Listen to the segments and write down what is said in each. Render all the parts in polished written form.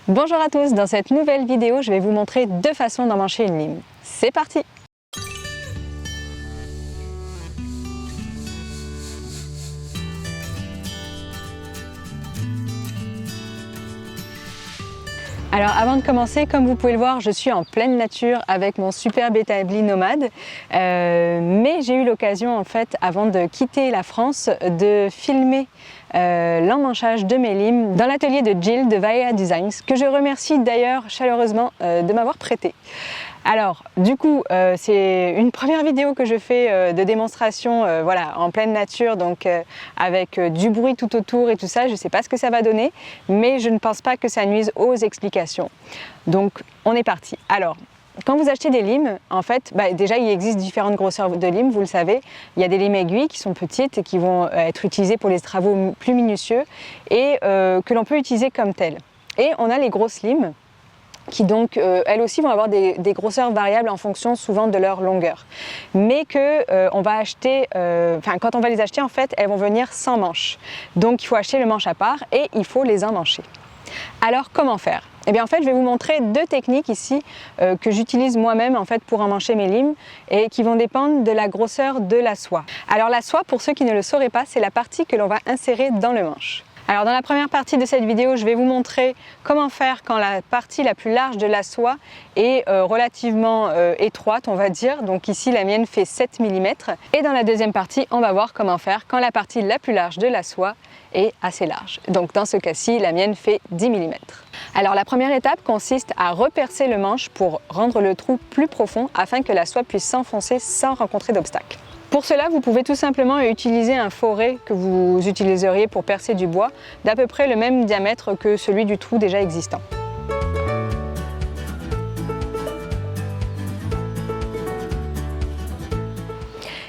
Bonjour à tous, dans cette nouvelle vidéo, je vais vous montrer deux façons d'emmancher une lime. C'est parti! Alors avant de commencer, comme vous pouvez le voir, je suis en pleine nature avec mon superbe établi nomade. Mais j'ai eu l'occasion en fait, avant de quitter la France, de filmer l'emmanchage de mes limes dans l'atelier de Jill de Vaea Designs, que je remercie d'ailleurs chaleureusement de m'avoir prêté. Alors du coup c'est une première vidéo que je fais de démonstration voilà, en pleine nature, donc avec du bruit tout autour et tout ça. Je ne sais pas ce que ça va donner, mais je ne pense pas que ça nuise aux explications. Donc on est parti. Alors quand vous achetez des limes, en fait, déjà il existe différentes grosseurs de limes, vous le savez. Il y a des limes aiguilles qui sont petites et qui vont être utilisées pour les travaux plus minutieux et que l'on peut utiliser comme telles. Et on a les grosses limes qui donc elles aussi vont avoir des grosseurs variables en fonction souvent de leur longueur, mais que on va acheter, quand on va les acheter en fait, elles vont venir sans manche. Donc il faut acheter le manche à part et il faut les emmancher. Alors comment faire? Eh bien en fait je vais vous montrer deux techniques ici que j'utilise moi-même en fait pour emmancher mes limes et qui vont dépendre de la grosseur de la soie. Alors la soie, pour ceux qui ne le sauraient pas, c'est la partie que l'on va insérer dans le manche. Alors dans la première partie de cette vidéo, je vais vous montrer comment faire quand la partie la plus large de la soie est relativement étroite, on va dire. Donc ici la mienne fait 7 mm. Et dans la deuxième partie, on va voir comment faire quand la partie la plus large de la soie est assez large. Donc dans ce cas-ci, la mienne fait 10 mm. Alors la première étape consiste à repercer le manche pour rendre le trou plus profond afin que la soie puisse s'enfoncer sans rencontrer d'obstacles. Pour cela, vous pouvez tout simplement utiliser un foret que vous utiliseriez pour percer du bois d'à peu près le même diamètre que celui du trou déjà existant.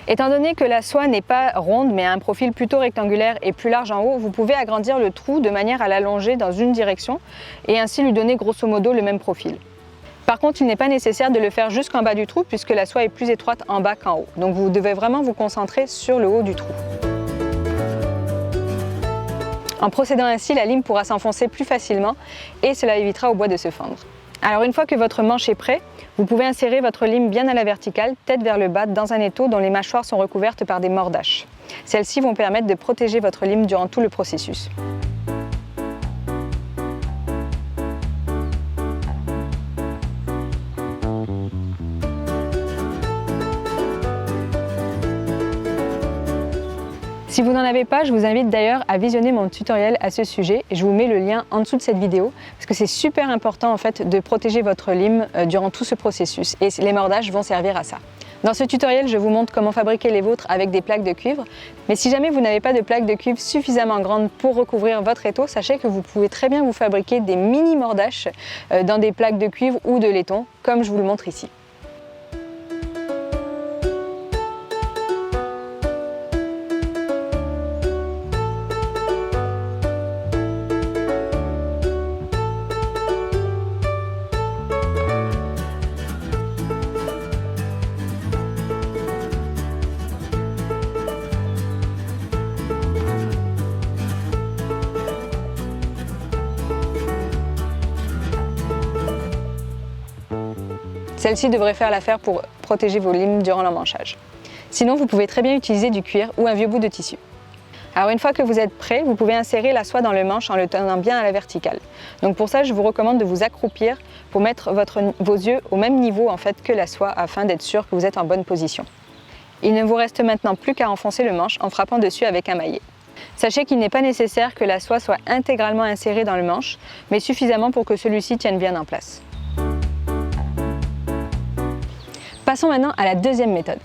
Étant donné que la soie n'est pas ronde mais a un profil plutôt rectangulaire et plus large en haut, vous pouvez agrandir le trou de manière à l'allonger dans une direction et ainsi lui donner grosso modo le même profil. Par contre, il n'est pas nécessaire de le faire jusqu'en bas du trou puisque la soie est plus étroite en bas qu'en haut. Donc vous devez vraiment vous concentrer sur le haut du trou. En procédant ainsi, la lime pourra s'enfoncer plus facilement et cela évitera au bois de se fendre. Alors une fois que votre manche est prêt, vous pouvez insérer votre lime bien à la verticale, tête vers le bas, dans un étau dont les mâchoires sont recouvertes par des mordaches. Celles-ci vont permettre de protéger votre lime durant tout le processus. Si vous n'en avez pas, je vous invite d'ailleurs à visionner mon tutoriel à ce sujet et je vous mets le lien en dessous de cette vidéo parce que c'est super important en fait de protéger votre lime durant tout ce processus et les mordaches vont servir à ça. Dans ce tutoriel, je vous montre comment fabriquer les vôtres avec des plaques de cuivre, mais si jamais vous n'avez pas de plaques de cuivre suffisamment grandes pour recouvrir votre étau, sachez que vous pouvez très bien vous fabriquer des mini mordaches dans des plaques de cuivre ou de laiton, comme je vous le montre ici. Celle-ci devrait faire l'affaire pour protéger vos limes durant l'emmanchage. Sinon, vous pouvez très bien utiliser du cuir ou un vieux bout de tissu. Alors une fois que vous êtes prêt, vous pouvez insérer la soie dans le manche en le tenant bien à la verticale. Donc pour ça, je vous recommande de vous accroupir pour mettre vos yeux au même niveau en fait que la soie afin d'être sûr que vous êtes en bonne position. Il ne vous reste maintenant plus qu'à enfoncer le manche en frappant dessus avec un maillet. Sachez qu'il n'est pas nécessaire que la soie soit intégralement insérée dans le manche, mais suffisamment pour que celui-ci tienne bien en place. Passons maintenant à la deuxième méthode.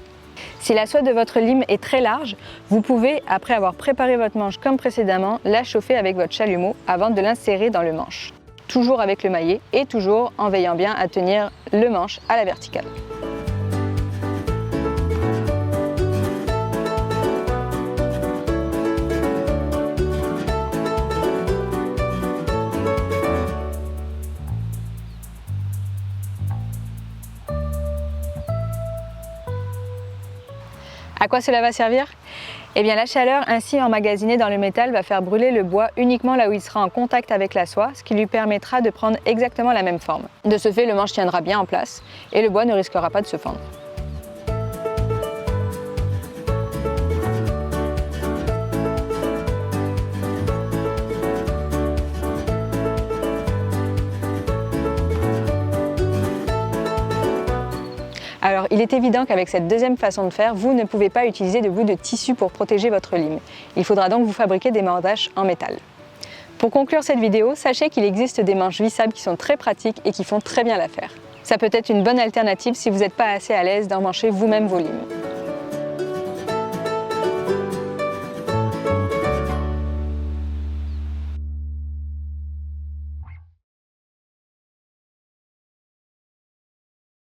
Si la soie de votre lime est très large, vous pouvez, après avoir préparé votre manche comme précédemment, la chauffer avec votre chalumeau avant de l'insérer dans le manche. Toujours avec le maillet et toujours en veillant bien à tenir le manche à la verticale. À quoi cela va servir? Eh bien la chaleur ainsi emmagasinée dans le métal va faire brûler le bois uniquement là où il sera en contact avec la soie, ce qui lui permettra de prendre exactement la même forme. De ce fait, le manche tiendra bien en place et le bois ne risquera pas de se fendre. Alors, il est évident qu'avec cette deuxième façon de faire, vous ne pouvez pas utiliser de bout de tissu pour protéger votre lime. Il faudra donc vous fabriquer des manches en métal. Pour conclure cette vidéo, sachez qu'il existe des manches vissables qui sont très pratiques et qui font très bien l'affaire. Ça peut être une bonne alternative si vous n'êtes pas assez à l'aise d'emmancher vous-même vos limes.